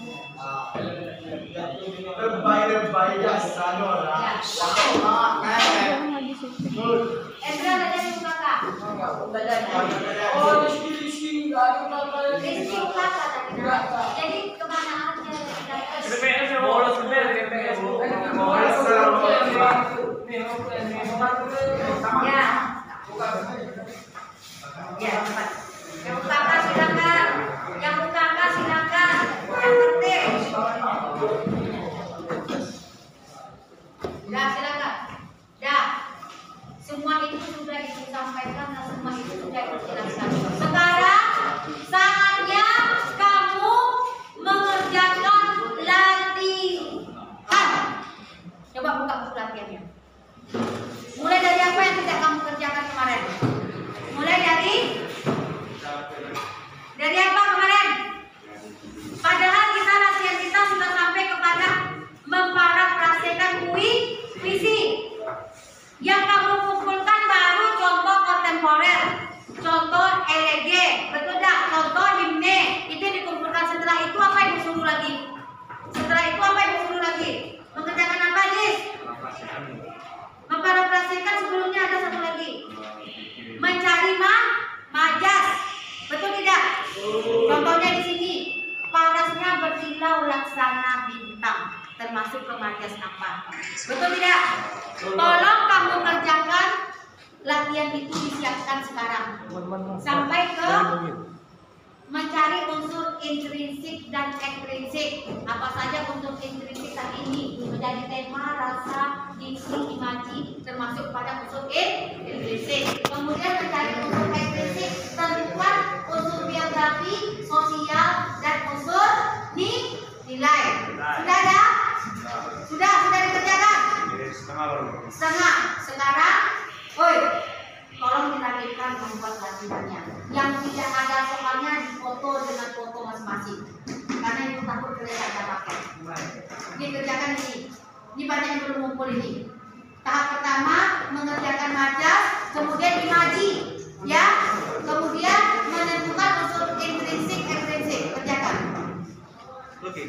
Lebay ya sanora. Ezra ada di kakak. Oh, Rizky kakak tadi. Jadi kemana aja? Ya. Ya, cepat. Yang kakak silakan. Yang kakak silakan. Yang penting. Dah silakan. Dah. Semua itu sudah disampaikan dan semua itu sudah dijelaskan. Sekarang saatnya kamu mengerjakan latihan. Coba buka buku latihannya. Mulai dari apa yang tidak kamu kerjakan kemarin? Mulai dari apa kemarin? Padahal kita latihan kita sudah sampai kepada memparafrasekan puisi. Yang kamu kumpulkan baru contoh kontemporer, contoh elege, betul tak? Contoh himne, itu dikumpulkan. Setelah itu apa yang disuruh lagi? Mengerjakan apa, Jis? Memparafrasekan. Sebelumnya ada satu lagi, mencari majas, betul tidak? Contohnya di sini, parasnya berkilau laksana bintang, termasuk ke majas apa? Betul tidak? Tolong kamu kerjakan latihan itu, disiapkan sekarang sampai ke mencari unsur intrinsik dan ekstrinsik. Apa saja unsur intrinsik tadi ini menjadi tema, rasa, diksi, imaji, termasuk pada unsur intrinsik. Kemudian mencari unsur ekstrinsik, tentukan unsur biografi, sosial, dan unsur nilai. Sudah ada? Sudah dikerjakan? Setengah. Sekarang, tolong dirapikan membuat latihannya. Yang tidak ada soalnya difoto dengan foto masing-masing. Karena itu takut kalian ada pakai. Ini kerjakan ini. Ini banyak yang belum ngumpul ini. Tahap pertama mengerjakan majas, kemudian imaji, ya. Kemudian menentukan unsur intrinsik, ekstrinsik. Kerjakan. Oke.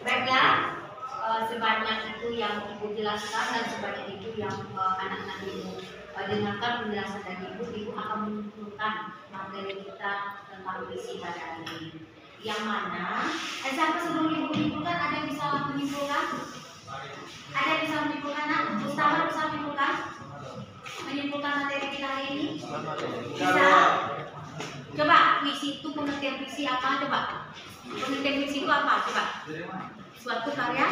Baiklah, sebanyak itu yang Ibu jelaskan dan sebanyak itu yang anak-anak Ibu dengarkan penjelasan dari Ibu akan menyimpulkan materi kita tentang visi pada hari ini. Yang mana, sampai sebelum Ibu menyimpulkan, ada yang bisa menyimpulkan? Ada yang bisa menyimpulkan? Nak? Mustafa bisa menyimpulkan materi kita hari ini? Bisa? Coba, visi itu pengertian visi apa? Coba. Pengertian visi itu apa? Coba. Suatu karya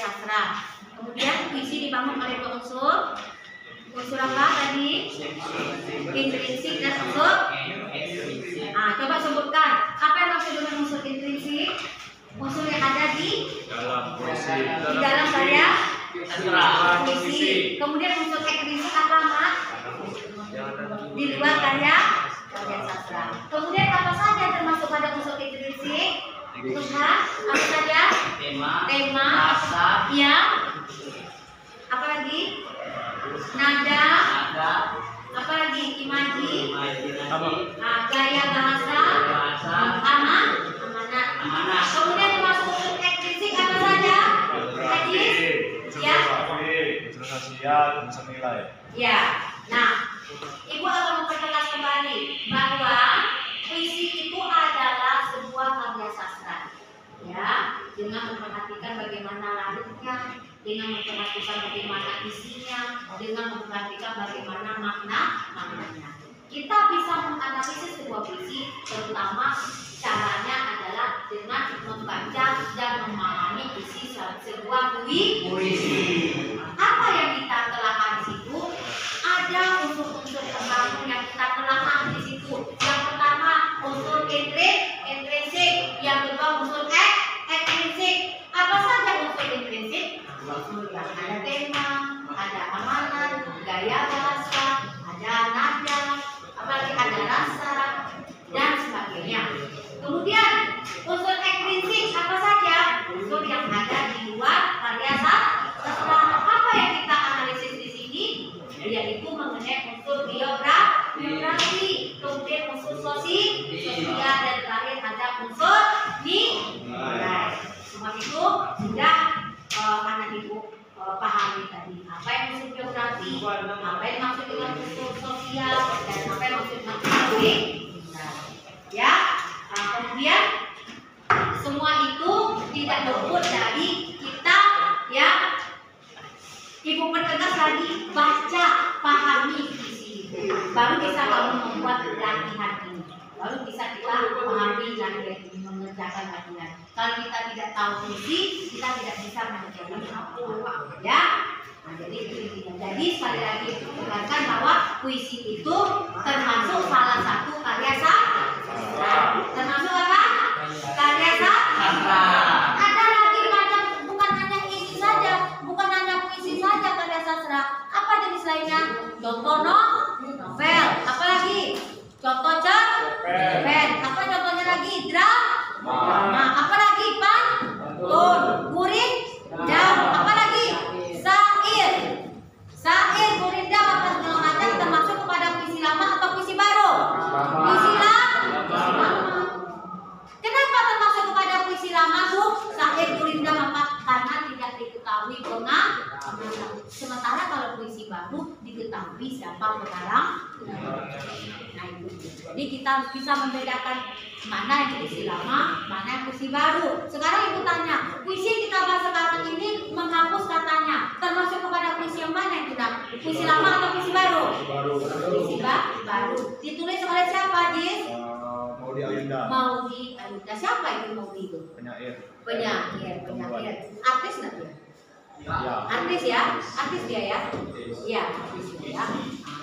sastra. Kemudian visi dibangun oleh dua unsur. Unsur apa tadi? Intrinsik dan unsur. Coba sebutkan. Apa yang maksud dengan unsur intrinsik? Unsur yang ada di dalam karya visi. Kemudian unsur ekstrinsik apa, Mak? Di luar karya sastra. Kemudian apa saja termasuk pada unsur intrinsik? Tuhan, apa saja? Tema, yang apa lagi? Nada, apa lagi? Imaji, gaya bahasa, amanat. Kemudian termasuk unsur ekstrinsik apa saja? Ya. Unsur sosial, unsur nilai. Ya. Nah, Ibu akan mempertegas kembali bahwa puisi itu adalah sebuah karya sastra, ya, dengan memperhatikan bagaimana larutnya, dengan memperhatikan bagaimana isinya, dengan memperhatikan bagaimana maknanya. Kita bisa menganalisis sebuah puisi, terutama caranya adalah dengan membaca dan memahami isi sebuah puisi. Apa yang kita telahkan di situ? Ada unsur-unsur pembangun yang kita telahkan di situ. Yang pertama unsur intrinsik, yang kedua unsur ekstrinsik. Apa saja unsur intrinsik? Unsur yang ada tema, ada amanat, gaya bahasa, ada nada, apalagi ada rasa dan sebagainya. Kemudian unsur ekstrinsik apa saja? Unsur yang ada di luar karya sastra. Apa yang kita analisis di sini? Yaitu mengenai unsur biografi, kemudian unsur sosial, dan terakhir ada unsur nilai. Semua itu sudah anak Ibu pahami tadi. Apa yang unsur biografi, apa yang maksud dengan unsur sosial, dan apa yang maksud dengan unsur nilai. Ya, kemudian semua itu tidak luput dari kita, ya. Ibu pertegas lagi, baca, pahami visi itu. Baru bisa kamu membuat latihan ini. Baru bisa kita pahami latihan ini, mengerjakan latihan. Kalau kita tidak tahu visi, kita tidak bisa mengerjakan apa. Ya. Nah, jadi itu intinya. Jadi sekali lagi tekankan bahwa puisi itu termasuk salah satu karya sastra. Termasuk apa? Karya sastra. Ada lagi macam, bukan hanya ini saja, bukan hanya puisi saja karya sastra. Apa jenis lainnya? Contoh novel. Apa lagi? Contoh cerpen. Apa contohnya lagi? Drama. Apa lagi? Pantun. Guring. Jam. Apa lagi? Sair, gurinda, apa segala macam termasuk kepada puisi lama atau puisi baru? Puisi lama. Kenapa termasuk kepada puisi lama, Bu? Sair, gurinda, apa? Karena tidak diketahui pengarang. Sementara kalau puisi baru diketahui siapa pengarang. Nah, itu. Jadi kita bisa membedakan mana yang puisi lama, mana yang puisi baru. Sekarang Ibu tanya, puisi yang kita bahas sekarang ini menghapus katanya, termasuk kepada puisi yang mana yang kita? Puisi lama atau puisi baru? Puisi baru. Ditulis oleh siapa, Jis? Maudi Ayunda. Maudi Ayunda. Siapa itu Maudi itu? Penyair. Artis nggak dia? Ya. Artis ya? Artis dia ya? Iya, artis dia.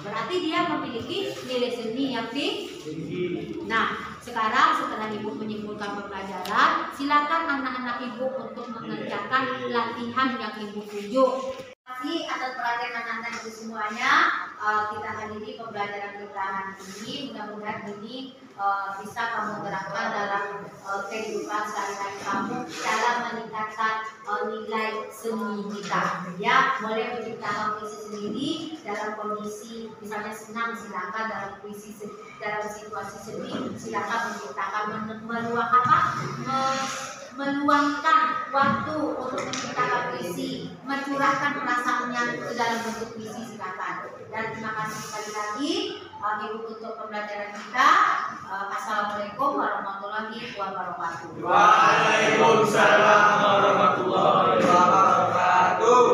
Berarti dia memiliki nilai seni yang tinggi. Nah, sekarang setelah Ibu menyimpulkan pembelajaran, silakan anak-anak Ibu untuk mengerjakan latihan yang Ibu tunjuk. Terima kasih atas perhatian anak-anak Ibu semuanya. kita hadiri pembelajaran kita hari ini. Mudah-mudahan ini bisa kamu terapkan dalam kehidupan sehari-hari kamu dalam meningkatkan nilai seni kita. Ya, boleh menciptakan puisi sendiri dalam kondisi misalnya senang, silakan. Dalam puisi dalam situasi sedih, silakan menciptakan meluangkan waktu untuk menciptakan puisi, mencurahkan perasaannya ke dalam bentuk puisi, silakan. Dan terima kasih sekali lagi Ibu untuk pembelajaran kita. Assalamualaikum warahmatullahi wabarakatuh. Waalaikumsalam warahmatullahi wabarakatuh.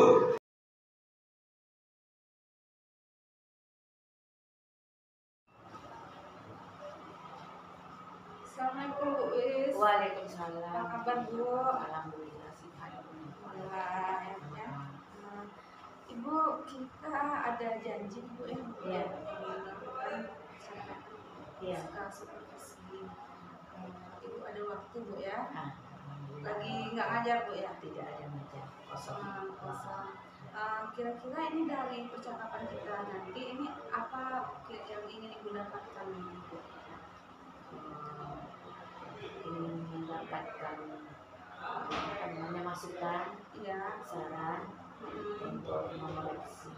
Assalamualaikum Bu Wis. Waalaikumsalam. Apa kabar Bu? Alhamdulillah sehat. Alhamdulillah ya. Ibu, kita ada janji Bu ya. Iya. Melakukan Iya. supervisi. Ibu ada waktu Bu ya? Alhamdulillah. Lagi nggak ngajar Bu ya? Tidak ada ngajar. Kosong. Kosong. Kira-kira ini dari percakapan kita nanti ini apa yang ingin Ibu dapatkan Bu? Ingin mendapatkan masukan, Ya, saran untuk mengoreksi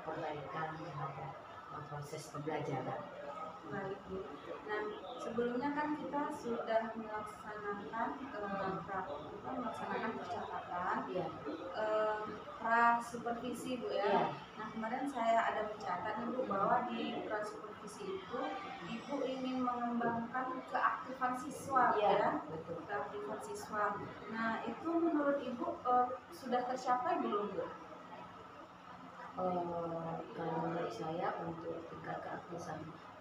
perbaikan terhadap proses pembelajaran. baik Bu. Nah, sebelumnya kan kita sudah melaksanakan melaksanakan percakapan Iya. pra supervisi Bu ya. Iya. Nah, kemarin saya ada mencatat nih Bu bahwa di pra supervisi itu Ibu ingin mengembangkan keaktifan siswa Bu, Iya, ya. betul. Keaktifan siswa. Nah, itu menurut Ibu sudah tercapai belum Bu? Kalau menurut saya untuk tingkat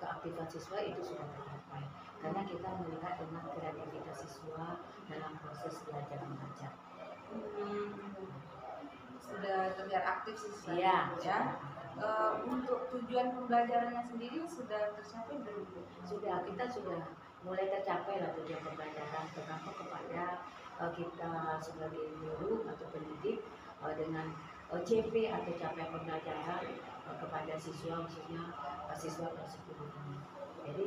keaktifan siswa itu sudah tercapai karena kita melihat dengan kreativitas siswa dalam proses belajar mengajar. Sudah terlihat aktif siswa Iya. Bu, ya. Untuk tujuan pembelajarannya sendiri sudah tercapai belum Bu? Sudah, kita sudah mulai tercapai lah tujuan pembelajaran terutama kepada kita sebagai guru atau pendidik dengan CP atau capaian pembelajaran kepada siswa, khususnya siswa kelas 10 ini. Jadi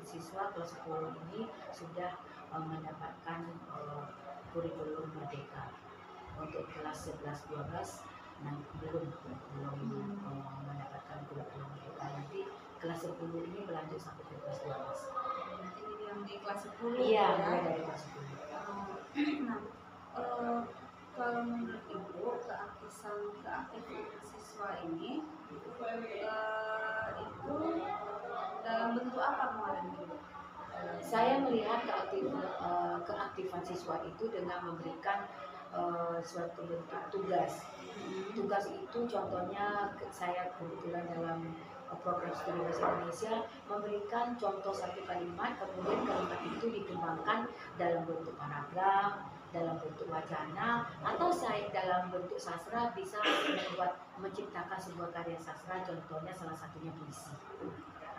siswa kelas 10 ini sudah mendapatkan kurikulum merdeka. Untuk kelas 11-12 belum mendapatkan kurikulum merdeka. Nanti kelas 10 ini berlanjut sampai ke kelas 12. Nanti yang di kelas 10 Iya, ya. mulai dari kelas 10. Nah, kalau menurut Ibu keaktifan siswa ini itu dalam bentuk apa kemarin Ibu? Saya melihat keaktifan siswa itu dengan memberikan suatu bentuk tugas. Tugas itu contohnya saya kebetulan dalam program studi bahasa Indonesia memberikan contoh satu kalimat, kemudian kalimat itu dikembangkan dalam bentuk paragraf, dalam bentuk wacana, atau saya dalam bentuk sastra bisa menciptakan sebuah karya sastra, contohnya salah satunya puisi.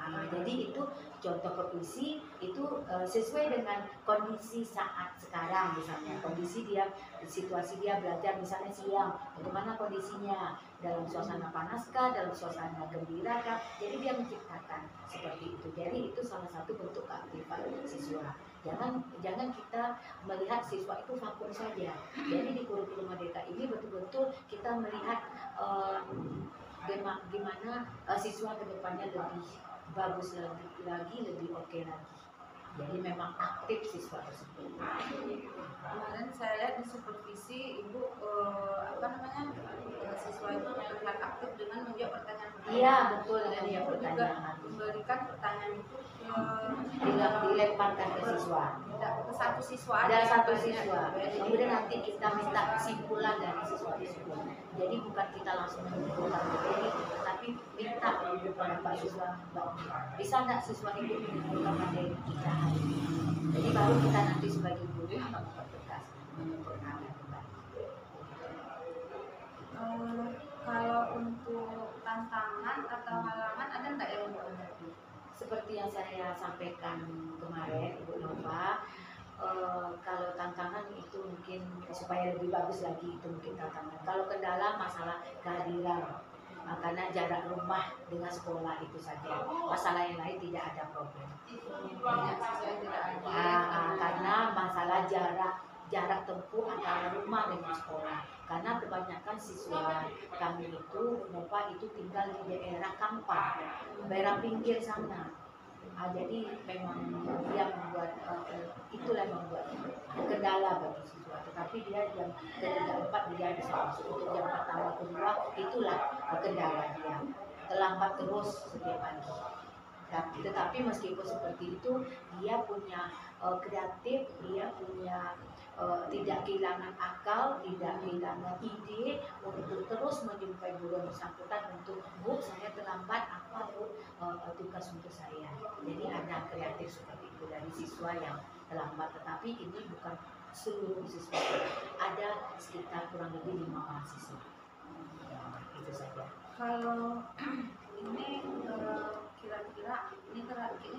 Jadi itu contoh ke puisi itu sesuai dengan kondisi saat sekarang, misalnya kondisi dia, situasi dia belajar misalnya siang, bagaimana kondisinya, dalam suasana panaskah, dalam suasana gembira kah, jadi dia menciptakan seperti itu. Jadi itu salah satu bentuk keaktifan siswa. Jangan kita melihat siswa itu vakum saja. Jadi di kurikulum merdeka ini betul-betul kita melihat gimana siswa kedepannya lebih bagus lagi, lebih oke lagi. Jadi memang aktif siswa tersebut. Kemarin saya lihat di supervisi Ibu siswa itu terlihat aktif dengan menjawab pertanyaan-pertanyaan. Iya, betul, Dan dengan Ibu juga pertanyaan. memberikan pertanyaan itu Dilemparkan ke siswa. ke satu siswa. Ada satu Banyak. siswa. Kemudian nanti kita minta kesimpulan dari siswa tersebut. Jadi bukan kita langsung menyimpulkan materi, tapi minta kepada Pak siswa, bisa nggak siswa itu menyimpulkan materi kita hari ini. Jadi baru kita nanti sebagai guru akan bertugas menyempurnakan kembali. Kalau untuk tantangan atau halangan ada nggak yang menghadapi? Seperti yang saya sampaikan kemarin, Ibu Nova, kalau tantangan itu mungkin supaya lebih bagus lagi itu mungkin tantangan. Kalau kendala masalah kehadiran karena jarak rumah dengan sekolah itu saja. Masalah yang lain tidak ada problem. Karena masalah jarak tempuh antara rumah dengan sekolah. Karena kebanyakan siswa kami itu tinggal di daerah Kampar, daerah pinggir sana. Jadi memang dia membuat itulah yang membuat kendala bagi siswa. Tetapi dia jam 3-4 dia bisa masuk. Untuk jam pertama kedua itulah kendala dia. Terlambat terus setiap pagi. Tetapi meskipun seperti itu, dia punya kreatif, dia punya tidak kehilangan akal, tidak kehilangan ide untuk terus menjumpai guru yang bersangkutan untuk Bu, saya terlambat, apa Bu tugas untuk saya. Jadi ada kreatif seperti itu dari siswa yang terlambat, tetapi ini bukan seluruh siswa, ada sekitar kurang lebih 5 mahasiswa. Itu saja. Kalau ini kira-kira ini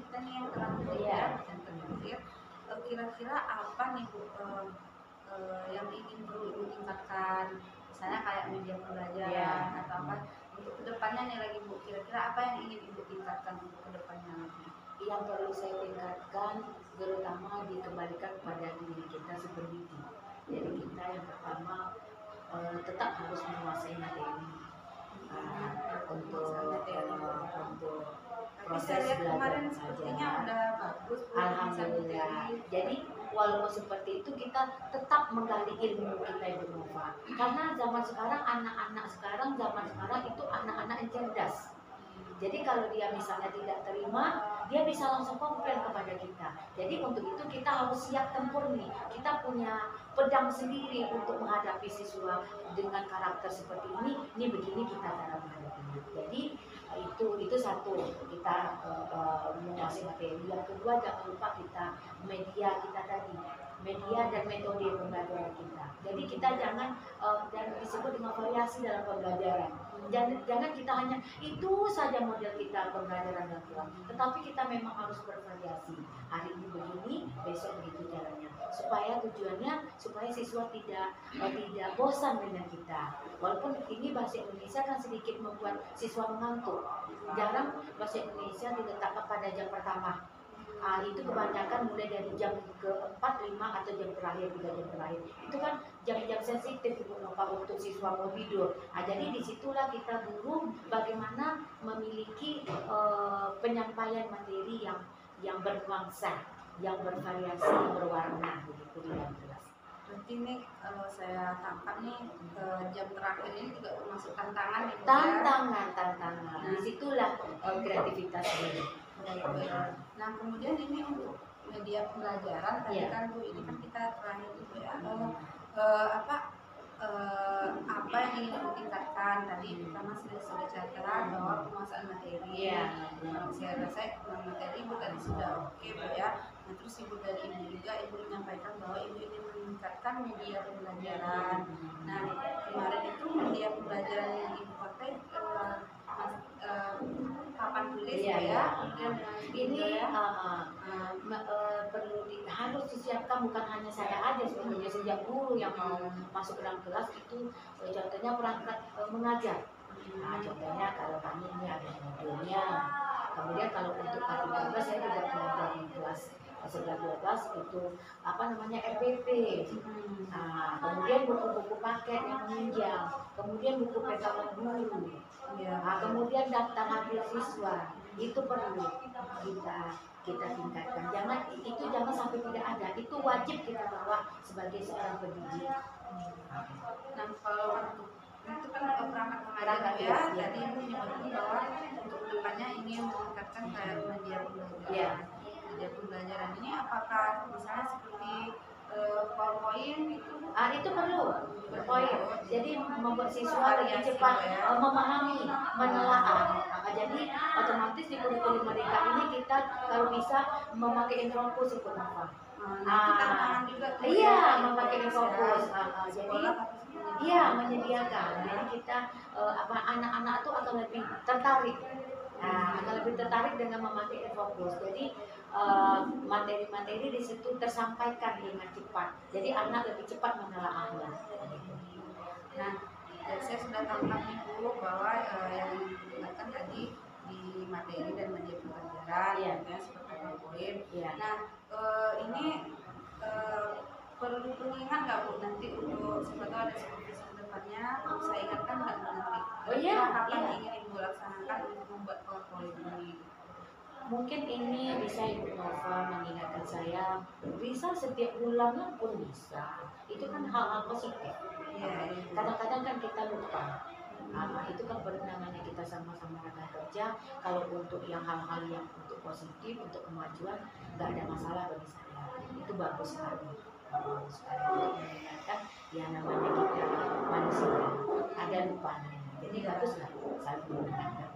kita nih yang terakhir yang terakhir, kira-kira apa nih Bu yang ingin perlu Ibu tingkatkan, misalnya kayak media pembelajaran atau apa untuk kedepannya nih lagi Bu, kira-kira apa yang ingin Ibu tingkatkan untuk kedepannya lagi? Yang perlu saya tingkatkan terutama dikembalikan kepada diri kita seperti itu. Jadi kita yang pertama tetap harus menguasai materi untuk proses belajar sepertinya udah bagus. Alhamdulillah. Jadi walaupun seperti itu kita tetap menggali ilmu kita yang bermanfaat. Karena zaman sekarang anak-anak itu anak-anak yang cerdas. Jadi kalau dia misalnya tidak terima, dia bisa langsung komplain kepada kita. Jadi untuk itu kita harus siap tempur nih. Kita punya pedang sendiri untuk menghadapi siswa dengan karakter seperti ini. Ini begini kita cara menghadapinya. Jadi itu satu, kita menguasai materi. Yang kedua jangan lupa kita media kita tadi. Media dan metode pembelajaran kita. Jadi kita jangan disebut dengan variasi dalam pembelajaran. Jangan kita hanya itu saja model kita pembelajaran dan kelas, tetapi kita memang harus bervariasi. Hari ini begini, besok begitu caranya. Supaya tujuannya supaya siswa tidak bosan dengan kita. Walaupun ini bahasa Indonesia kan sedikit membuat siswa mengantuk. Jarang bahasa Indonesia diletakkan pada jam pertama. Itu kebanyakan mulai dari jam ke-4, 5 atau jam terakhir, 3 jam terakhir. Itu kan jam-jam sensitif Ibu Nova untuk siswa mau tidur. Jadi disitulah kita guru bagaimana memiliki penyampaian materi yang bernuansa, yang bervariasi, berwarna begitu di dalam kelas. Berarti ini kalau saya tangkap nih jam terakhir ini juga termasuk tantangan nih. Tantangan. Disitulah kreativitas ini. Nah kemudian ini untuk media pembelajaran tadi kan Bu, ini kan kita terakhir itu ya apa yang ingin ditingkatkan tadi pertama sudah cerita bahwa penguasaan materi. Saya rasa materi Ibu tadi sudah oke Bu ya. Nah terus Ibu dari Ibu juga menyampaikan bahwa Ibu ingin meningkatkan media pembelajaran. Nah kemarin itu media pembelajaran yang Ibu pakai papan tulis kemudian ini harus disiapkan, bukan hanya saya aja sebenarnya, sejak guru yang mau masuk ke dalam kelas itu contohnya perangkat mengajar. Contohnya kalau kami ini ada modulnya. Kemudian kalau untuk K13 saya juga mengajar di kelas 11-12 itu RPP. Kemudian buku-buku paket yang meminjam, kemudian buku pegangan guru, kemudian daftar hadir siswa itu perlu kita tingkatkan. Jangan sampai tidak ada. Itu wajib kita bawa sebagai seorang pendidik. Nah kalau itu kan perangkat mengajar ya. Tadi Ibu menyebutkan bahwa untuk kedepannya ingin meningkatkan kayak media pembelajaran. Media pembelajaran ini apakah misalnya seperti PowerPoint itu perlu PowerPoint. Jadi membuat siswa lebih cepat memahami, menelaah. Jadi otomatis di kurikulum mereka ini kita kalau bisa memakai infografis ikut apa? Tantangan juga. Iya, memakai infografis. Jadi menyediakan. Jadi kita anak-anak itu akan lebih tertarik. Akan lebih tertarik dengan memakai infografis. Jadi materi-materi di situ tersampaikan dengan cepat. Jadi anak lebih cepat menelaahnya. Nah, Dan saya sudah tangkap nih Bu bahwa yang digunakan tadi di materi dan media pembelajaran, Iya. ya, seperti poin. Iya. Nah, ini perlu pengingat nggak Bu nanti untuk siapa tahu ada supervisi ke depannya, perlu saya ingatkan nggak Bu nanti? Oh iya, Kapan iya. ingin Ibu laksanakan untuk membuat PowerPoint ini? Mungkin ini bisa Ibu Nova mengingatkan saya, bisa setiap bulannya pun bisa. Itu kan hal-hal positif. Iya, iya. Kadang-kadang kan kita lupa. Itu kan namanya kita sama-sama rekan kerja. Kalau untuk yang hal-hal yang untuk positif, untuk kemajuan, nggak ada masalah bagi saya. Itu bagus sekali. Bagus sekali untuk mengingatkan yang namanya kita manusia. Ada lupanya. Jadi bagus lah saya mengingatkan.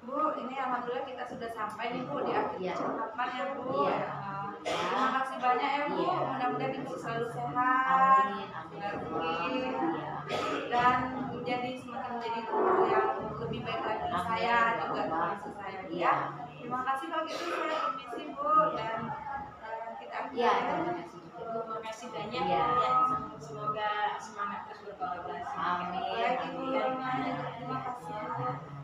Bu, ini alhamdulillah kita sudah sampai nih Bu di akhir Iya. percakapan ya Bu. Iya. Terima kasih banyak ya Bu. Iya. Mudah-mudahan Ibu selalu sehat, Amin, amin. energik, Iya. dan semakin menjadi guru yang lebih baik lagi Amin. saya juga Ya termasuk saya Iya. ya. Terima kasih kalau gitu saya permisi Bu dan kita akhiri Iya, ya. terima kasih juga. Terima kasih banyak Iya. ya. Semoga semangat terus berkolaborasi. Amin. Baik Ibu, Amin. terima kasih.